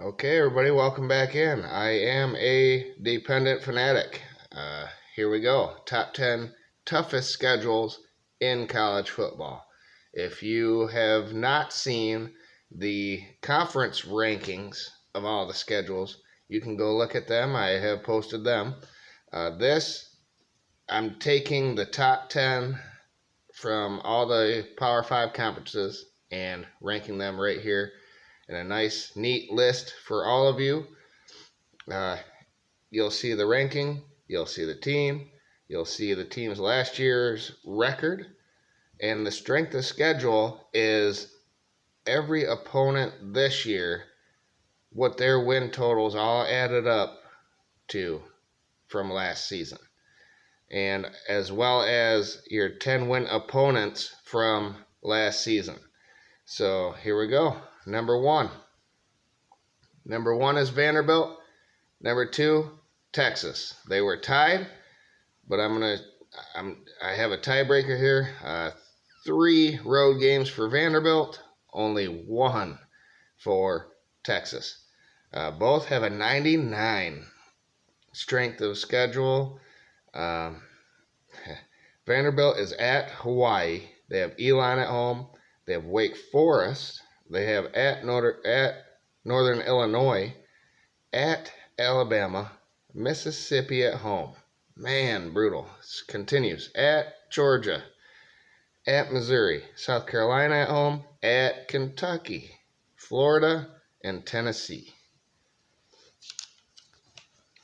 Okay, everybody, welcome back in. I am a dependent fanatic. Here we go. Top 10 toughest schedules in college football. If you have not seen the conference rankings of all the schedules, you can go look at them. I have posted them. I'm taking the top 10 from all the Power 5 conferences and ranking them right here in a nice, neat list for all of you. Uh, you'll see the ranking, you'll see the team, you'll see the team's last year's record, and the strength of schedule is every opponent this year, what their win totals all added up to from last season, and as well as your 10 win opponents from last season. So here we go. Number one. Number one is Vanderbilt. Number two, Texas. They were tied, but I have a tiebreaker here. 3 road games for Vanderbilt, only 1 for Texas. Both have a 99 strength of schedule. Um, Vanderbilt is at Hawaii. They have Elon at home. They have Wake Forest. They have at Northern Illinois, at Alabama, Mississippi at home. Man, brutal. This continues. At Georgia, at Missouri, South Carolina at home, at Kentucky, Florida, and Tennessee.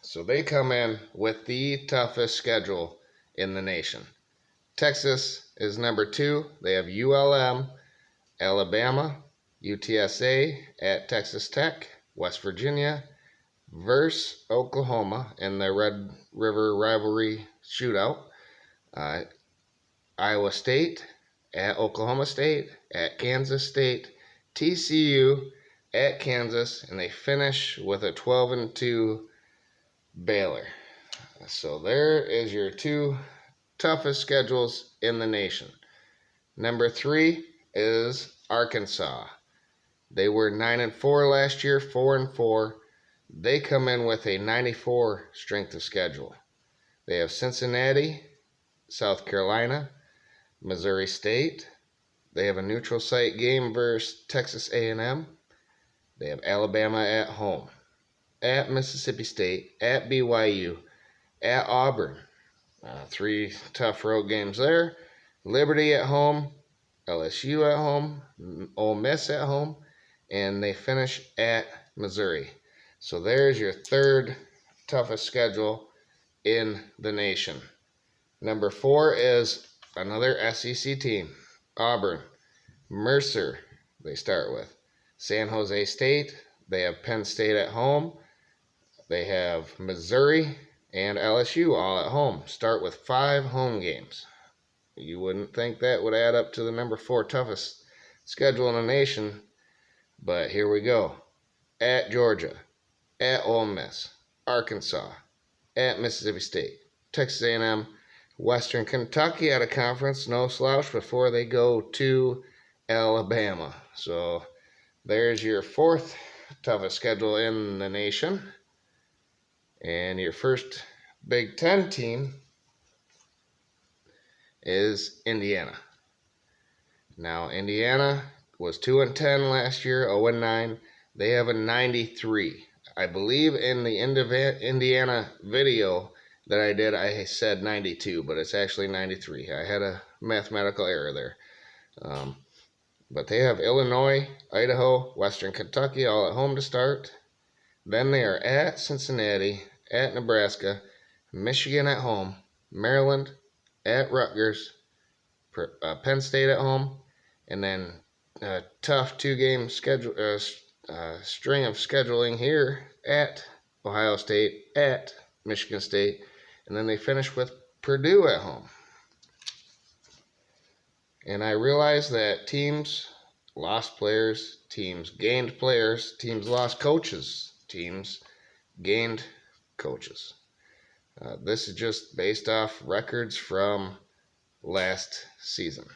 So they come in with the toughest schedule in the nation. Texas is number 2. They have ULM, Alabama, UTSA, at Texas Tech, West Virginia, versus Oklahoma in the Red River rivalry shootout. Iowa State, at Oklahoma State, at Kansas State, TCU, at Kansas, and they finish with a 12-2 Baylor. So there is your 2 toughest schedules in the nation. Number 3 is Arkansas. They were 9-4 last year, 4-4. They come in with a 94 strength of schedule. They have Cincinnati, South Carolina, Missouri State. They have a neutral site game versus Texas A&M. They have Alabama at home, at Mississippi State, at BYU, at Auburn. 3 tough road games there. Liberty at home, LSU at home, Ole Miss at home, and they finish at Missouri. So there's your 3rd toughest schedule in the nation. Number 4 is another SEC team, Auburn. Mercer, they start with. San Jose State, they have Penn State at home. They have Missouri and LSU all at home. Start with 5 home games. You wouldn't think that would add up to the number 4 toughest schedule in the nation, but here we go. At Georgia, at Ole Miss, Arkansas, at Mississippi State, Texas A&M, Western Kentucky out of conference, no slouch, before they go to Alabama. So there's your 4th toughest schedule in the nation. And your first Big Ten team is Indiana. Now, Indiana was 2-10 last year, 0-9. They have a 93. I believe in the Indiana video that I did, I said 92, but it's actually 93. I had a mathematical error there. But they have Illinois, Idaho, Western Kentucky all at home to start. Then they are at Cincinnati, at Nebraska, Michigan at home, Maryland, at Rutgers, Penn State at home, and then a tough 2-game schedule string of scheduling here at Ohio State, at Michigan State, and then they finish with Purdue at home. And I realize that teams lost players, teams gained players, teams lost coaches, teams gained coaches. This is just based off records from last season.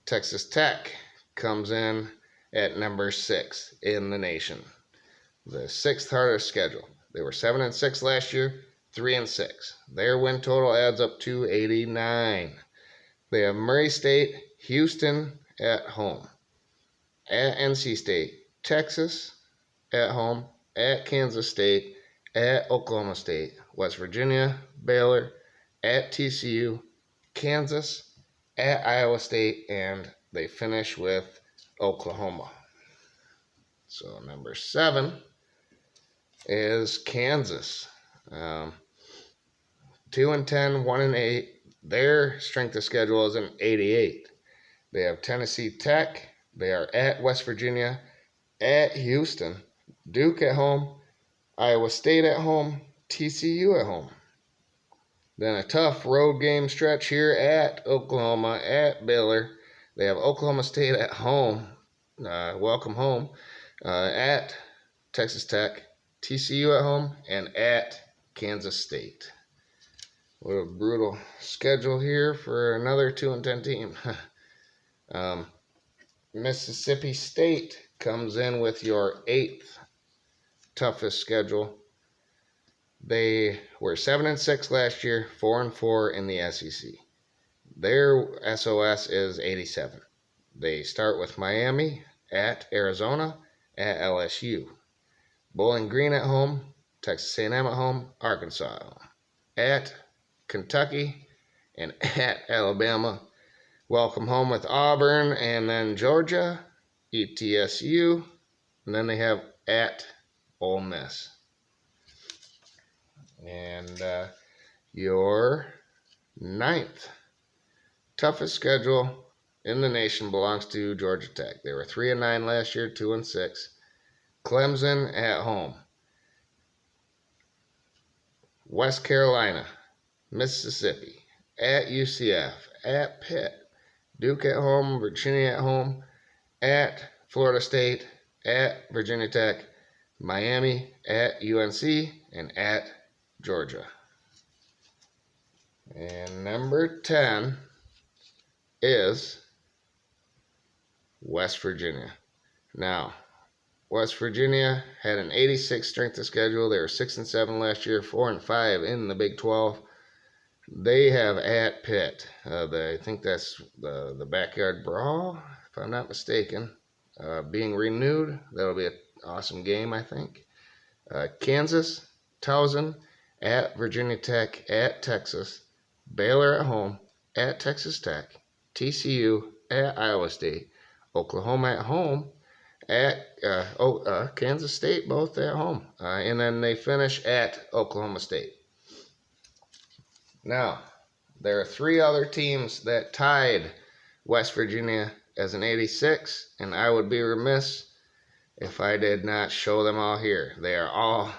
Texas Tech comes in at number 6 in the nation. the sixth hardest schedule. They were 7-6 last year, 3-6. Their win total adds up to 89. They have Murray State, Houston at home, at NC State, Texas at home, at Kansas State, at Oklahoma State, West Virginia, Baylor, at TCU, Kansas, at Iowa State, and they finish with Oklahoma. So number 7 is Kansas. 2-10, 1-8. Their strength of schedule is an 88. They have Tennessee Tech. They are at West Virginia, at Houston, Duke at home, Iowa State at home, TCU at home. Then a tough road game stretch here at Oklahoma, at Baylor. They have Oklahoma State at home, welcome home, at Texas Tech, TCU at home, and at Kansas State. What a brutal schedule here for another 2-10 team. Mississippi State comes in with your 8th toughest schedule. They were 7-6 last year, 4-4 in the SEC. Their SOS is 87. They start with Miami, at Arizona, at LSU, Bowling Green at home, Texas A&M at home, Arkansas at home, at Kentucky, and at Alabama. Welcome home with Auburn, and then Georgia, ETSU, and then they have at Ole Miss. And your 9th toughest schedule in the nation belongs to Georgia Tech. They were 3-9 last year, 2-6. Clemson at home, West Carolina, Mississippi, at UCF, at Pitt, Duke at home, Virginia at home, at Florida State, at Virginia Tech, Miami, at UNC, and at Georgia. And number 10 is West Virginia. Now, West Virginia had an 86 strength of schedule. They were 6-7 last year, 4-5 in the Big 12. They have at Pitt. I think that's the Backyard Brawl, if I'm not mistaken, being renewed. That'll be an awesome game, I think. Kansas, Towson, at Virginia Tech, at Texas, Baylor at home, at Texas Tech, TCU, at Iowa State, Oklahoma at home, at Kansas State, both at home. And then they finish at Oklahoma State. Now, there are 3 other teams that tied West Virginia as an 86, and I would be remiss if I did not show them all here. They are all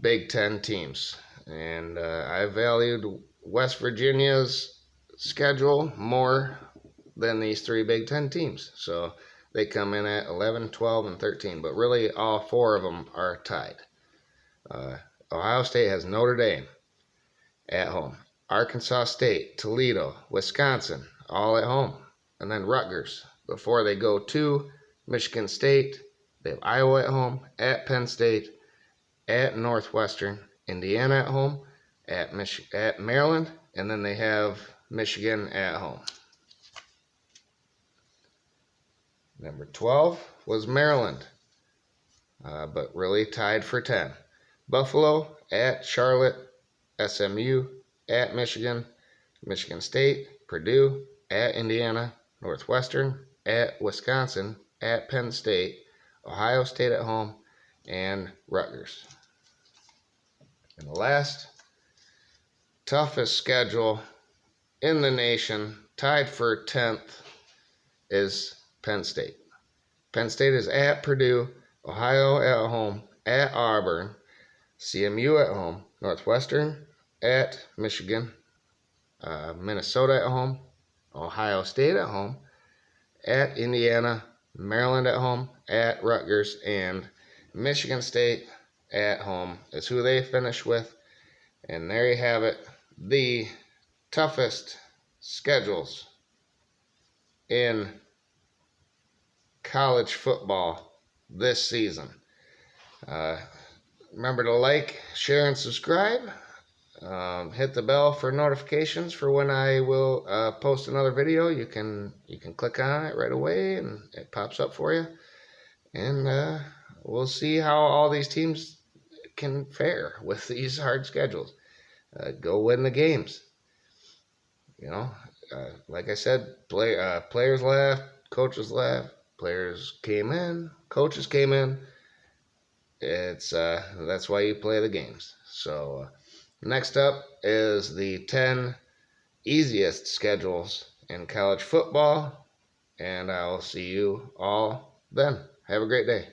Big Ten teams, and I valued West Virginia's schedule more than these 3 Big Ten teams. So they come in at 11, 12, and 13, but really all 4 of them are tied. Ohio State has Notre Dame at home, Arkansas State, Toledo, Wisconsin, all at home, and then Rutgers before they go to Michigan State. They have Iowa at home, at Penn State, at Northwestern, Indiana at home, at Maryland, and then they have Michigan at home. Number 12 was Maryland, but really tied for 10. Buffalo, at Charlotte, SMU, at Michigan, Michigan State, Purdue, at Indiana, Northwestern, at Wisconsin, at Penn State, Ohio State at home, and Rutgers. And the last toughest schedule in the nation, tied for 10th, is Penn State. Penn State is at Purdue, Ohio at home, at Auburn, CMU at home, Northwestern at Michigan, Minnesota at home, Ohio State at home, at Indiana, Maryland at home, at Rutgers, and Michigan State at home is who they finish with. And there you have it, the toughest schedules in college football this season. Remember to like, share, and subscribe. Hit the bell for notifications for when I will post another video. You can click on it right away, and it pops up for you. And we'll see how all these teams can fare with these hard schedules. Go win the games. You know, like I said, players left, coaches left, players came in, coaches came in. It's that's why you play the games. So next up is the 10 easiest schedules in college football, and I'll see you all then. Have a great day.